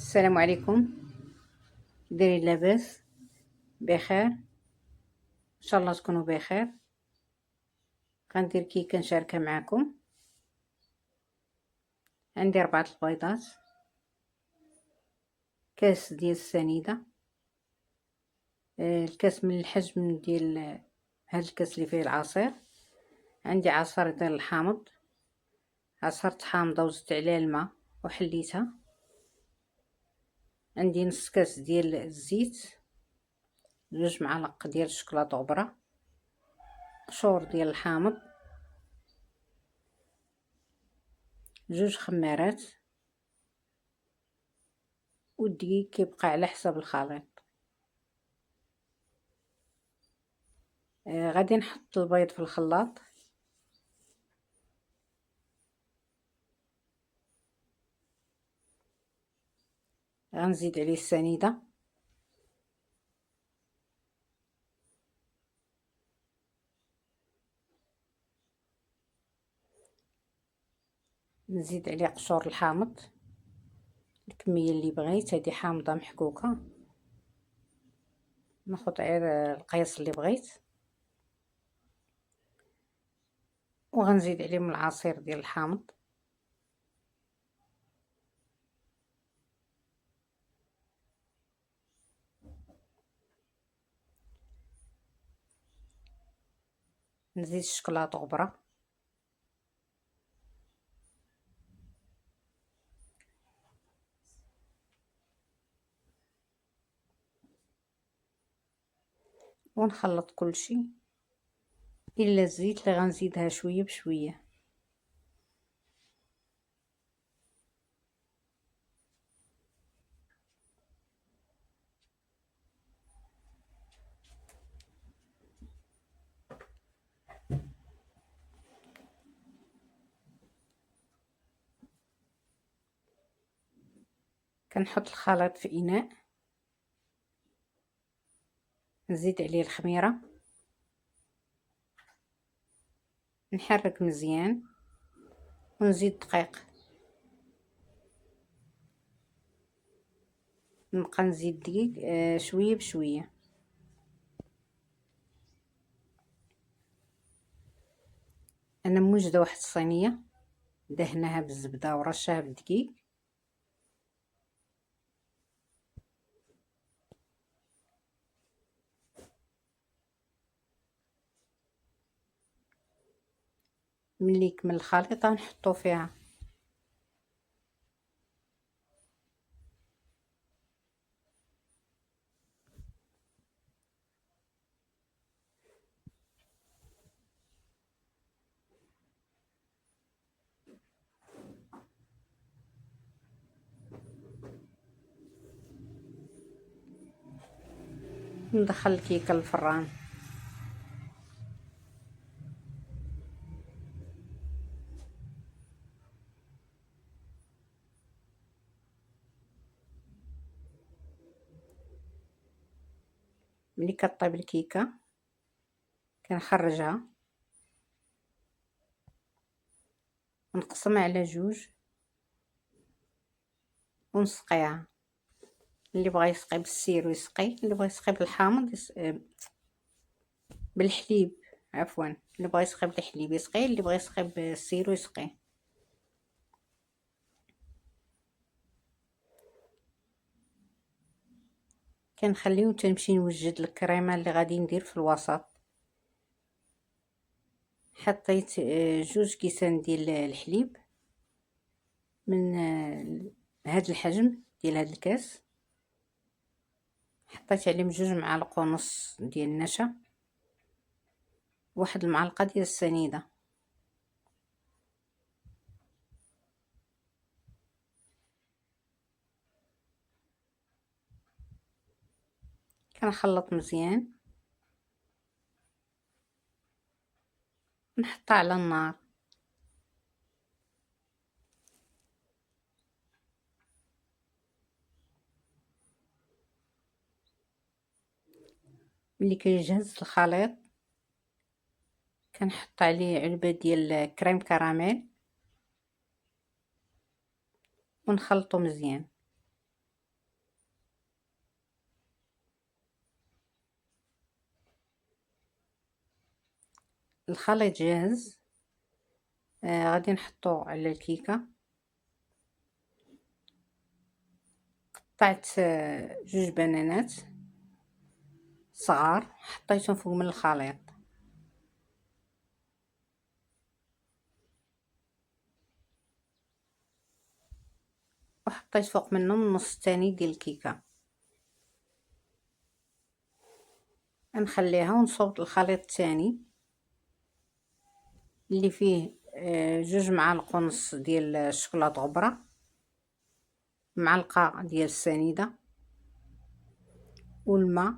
السلام عليكم. دايرين لاباس؟ بخير ان شاء الله تكونوا بخير. غندير كيكه نشاركها معكم. عندي 4 البيضات، كاس ديال السنيده، الكاس من الحجم ديال هاد الكاس اللي فيه العصير. عندي عصير ديال الحامض، عصرت حامضه وزدت عليها الماء وحليتها. عندي نص كاس ديال الزيت، 2 معالق ديال الشكلاط غبره، قشور ديال الحامض، 2 خمارات، والدقيق كيبقى على حسب الخليط. غادي نحط البيض في الخلاط، غنزيد عليه السنيده، نزيد عليه قشور الحامض الكميه اللي بغيت. هذه حامضه محكوكه، ناخذ غير القياس اللي بغيت، وغنزيد عليه من العصير ديال الحامض. نزيد الشكلاط غبره، ونخلط كل شيء الا الزيت اللي غنزيدها شويه بشويه. كنحط الخليط في اناء، نزيد عليه الخميره، نحرك مزيان، ونزيد دقيق. نبقى نزيد دقيق شويه بشويه. انا موجده واحد الصينيه دهناها بالزبده ورشاها بالدقيق. ملي يكمل الخليط نحطو فيها ندخل الكيكه للفران. ملي كطيب الكيكه كنخرجها ونقسمها على 2 ونسقيها. اللي بغى يسقي بالسيرو يسقي، اللي بغى يسقي بالحامض بالحليب عفوا، اللي بغى يسقي بالحليب يسقي، اللي بغى يسقي بالسيرو يسقي. كنخليو تنمشي نوجد الكريمه اللي غادي ندير في الوسط. حطيت 2 كيسان ديال الحليب من هاد الحجم ديال هاد الكاس. حطيت عليهم 2 معالق ونص ديال النشا، 1 المعلقه ديال السنيده. كنخلط مزيان، نحطها على النار. ملي كيجهز الخليط كنحط عليه علبه ديال كريم كراميل ونخلطو مزيان. الخليط جاهز. غادي نحطو على الكيكة. قطعت 2 بنانات صغار حطيتهم فوق من الخليط، وحطيت فوق منهم النص الثاني ديال الكيكة. نخليها ونصوب الخليط الثاني اللي فيه 2 معالق ونص ديال الشوكولاط غبرة، معلقة ديال السنيدة والماء.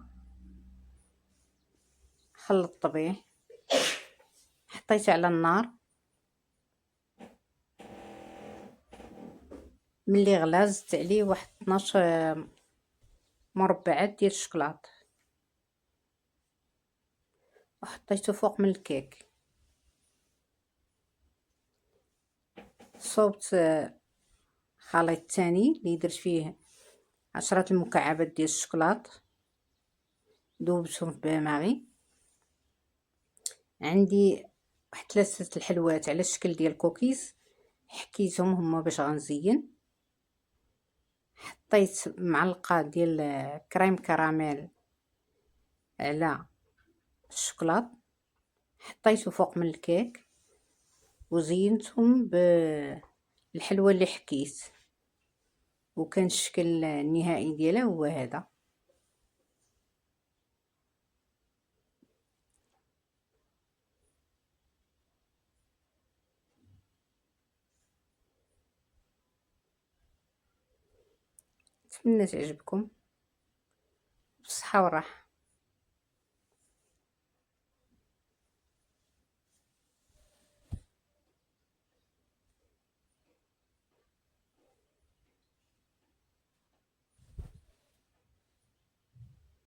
خلطت به، حطيت على النار. ملي غلا زدت عليه واحد 12 مربعات ديال الشوكولاط وحطيته فوق من الكيك. صوبت خليط تاني اللي درت فيه 10 المكعبات ديال الشوكولاط، ذوبتهم في باماغي. عندي واحد 3 الحلوات على الشكل ديال كوكيز، حكيتهم هما باش غنزين. حطيت معلقه ديال كريم كراميل على الشوكولاط، حطيته فوق من الكيك وزينتهم بالحلوى اللي حكيت، وكان الشكل النهائي ديالها هو هذا. نتمنى تعجبكم. بالصحة والراحة.